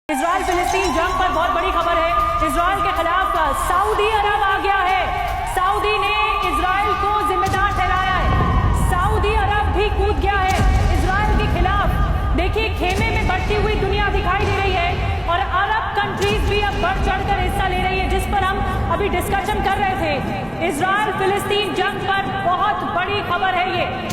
Israel फिलिस्तीन जंग पर बहुत बड़ी खबर है। इजराइल के खिलाफ सऊदी अरब आ गया है। सऊदी ने इजराइल को जिम्मेदार ठहराया है। सऊदी अरब भी कूद गया है इजराइल के खिलाफ। देखिए, खेमे में बढ़ती हुई दुनिया दिखाई दे रही है और अरब कंट्रीज भी अब बढ़ चढ़कर हिस्सा ले रही है, जिस पर हम अभी डिस्कशन कर रहे थे। इजराइल फिलिस्तीन जंग पर बहुत बड़ी खबर है ये।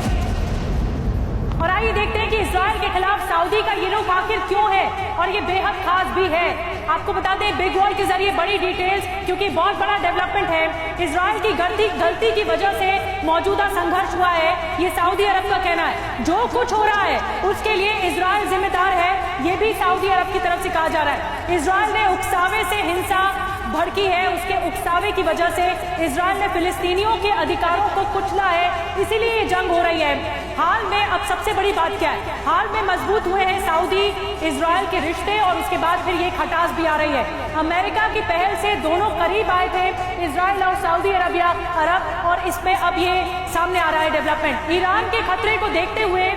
और आइए देखते हैं कि इजराइल के खिलाफ सऊदी का ये रुख आखिर क्यों है और ये बेहद खास भी है। आपको बता दें बिग वॉल के जरिए बड़ी डिटेल्स, क्योंकि बहुत बड़ा डेवलपमेंट है। इजराइल की गलती की वजह से मौजूदा संघर्ष हुआ है, ये सऊदी अरब का कहना है। जो कुछ हो रहा है उसके लिए इजराइल जिम्मेदार है, ये भी सऊदी अरब की तरफ से कहा जा रहा है। इजराइल ने उकसावे से हिंसा भड़की है, उसके उकसावे की वजह से इजराइल ने फिलिस्तीनियों के अधिकारों को कुचला है, इसीलिए ये जंग हो रही है। हाल में अब सबसे बड़ी बात क्या है, हाल में मजबूत हुए हैं सऊदी इजराइल के रिश्ते और उसके बाद फिर ये खटास भी आ रही है। अमेरिका की पहल से दोनों करीब आए थे, इजराइल और सऊदी अरब, और इसमें अब ये सामने आ रहा है डेवलपमेंट। ईरान के खतरे को देखते हुए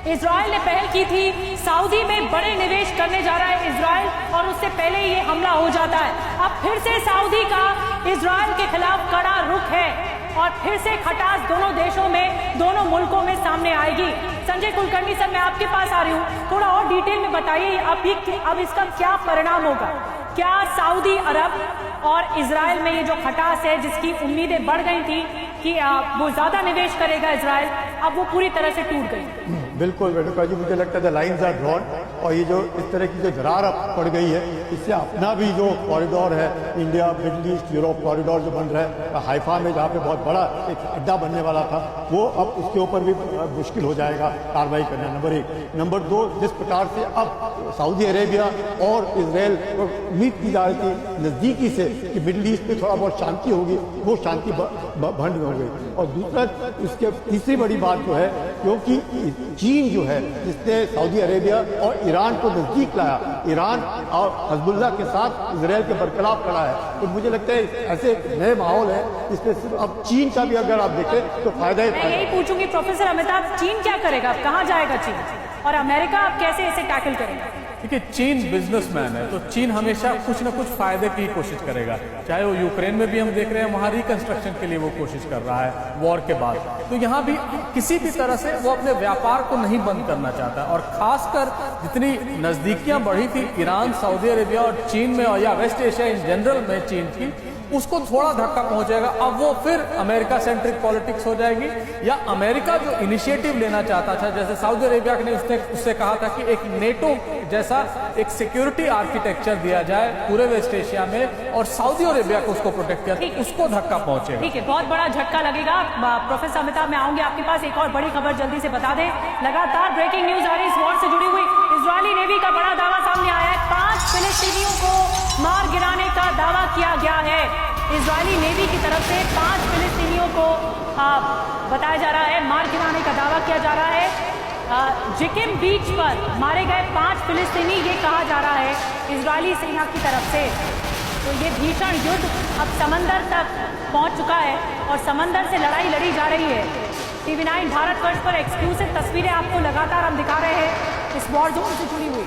इजराइल ने पहल की थी, सऊदी में बड़े निवेश करने जा रहा है इजराइल, और उससे पहले ये हमला हो जाता है। अब फिर से सऊदी का इजराइल के खिलाफ कड़ा रुख है और फिर से खटास दोनों देशों में, दोनों मुल्कों में सामने आएगी। संजय कुलकर्णी सर, मैं आपके पास आ रही हूँ, थोड़ा और डिटेल में बताइए अब इसका क्या परिणाम होगा। क्या सऊदी अरब और इजराइल में ये जो खटास है, जिसकी उम्मीदें बढ़ गई थी कि वो ज्यादा निवेश करेगा इजराइल, अब वो पूरी तरह से टूट गई। बिल्कुल रेणुका जी, मुझे लगता है लाइन्स आर ड्रॉन, और ये जो इस तरह की जो दरार अब पड़ गई है, इससे अपना भी जो कॉरिडोर है, India middle east Europe corridor जो बन रहा है हाइफा में, जहाँ पे बहुत बड़ा एक अड्डा बनने वाला था, वो अब उसके ऊपर भी मुश्किल हो जाएगा कार्रवाई करना, नंबर एक। नंबर दो, जिस प्रकार से अब सऊदी अरेबिया और इसराइल को उम्मीद की जा रही थी नज़दीकी से कि मिडिल ईस्ट में थोड़ा बहुत शांति होगी, वो शांति भंग हो गई। और दूसरा, इसके तीसरी बड़ी बात जो है, क्योंकि चीन जो है जिसने सऊदी अरेबिया और ईरान को नजदीक लाया, ईरान और हिजबुल्लाह के साथ इजराइल के बरकरार खड़ा है, तो मुझे लगता है ऐसे नए माहौल है इसमें सिर्फ अब चीन का भी अगर आप देखें तो फायदा ही मैं यही पूछूंगी प्रोफेसर अमिताभ, चीन क्या करेगा, अब कहाँ जाएगा चीन, और अमेरिका अब कैसे इसे टैकल करेगा? देखिए, चीन बिजनेसमैन है, तो चीन हमेशा कुछ ना कुछ फायदे की कोशिश करेगा। चाहे वो यूक्रेन में भी हम देख रहे हैं, वहां रिकंस्ट्रक्शन के लिए वो कोशिश कर रहा है वॉर के बाद, तो यहाँ भी किसी भी तरह से वो अपने व्यापार को नहीं बंद करना चाहता। और खासकर जितनी नजदीकियां बढ़ी थी ईरान, सऊदी अरेबिया और चीन में, और या वेस्ट एशिया इन जनरल में चीन की, उसको थोड़ा धक्का पहुंचेगा। अब वो फिर अमेरिका सेंट्रिक पॉलिटिक्स हो जाएगी, या अमेरिका जो इनिशिएटिव लेना चाहता था, जैसे सऊदी अरेबिया ने उससे कहा था कि एक नेटो जैसा एक सिक्योरिटी आर्किटेक्चर दिया जाए पूरे वेस्ट एशिया में, और सऊदी अरेबिया को उसको प्रोटेक्ट किया, तो उसको धक्का पहुंचेगा। ठीक है, बहुत बड़ा झटका लगेगा। प्रोफेसर अमिताभ, मैं आऊंगी आपके पास, एक और बड़ी खबर जल्दी से बता दें। लगातार ब्रेकिंग न्यूज आ रही है इस वॉर से जुड़ी हुई। इजरायली नेवी का बड़ा दावा सामने आया है, 5 फिलिस्तीनियों को मार गिराने का दावा किया गया है। इजरायली नेवी की तरफ से 5 फिलिस्तीनियों को बताया जा रहा है, मार गिराने का दावा किया जा रहा है। जिकिम बीच पर मारे गए 5 फिलिस्तीनी, ये कहा जा रहा है इजरायली सेना की तरफ से। तो ये भीषण युद्ध अब समंदर तक पहुंच चुका है और समंदर से लड़ाई लड़ी जा रही है। TV9 भारतवर्ष पर एक्सक्लूसिव तस्वीरें आपको लगातार हम दिखा रहे हैं इस वॉर जोन से जुड़ी हुई।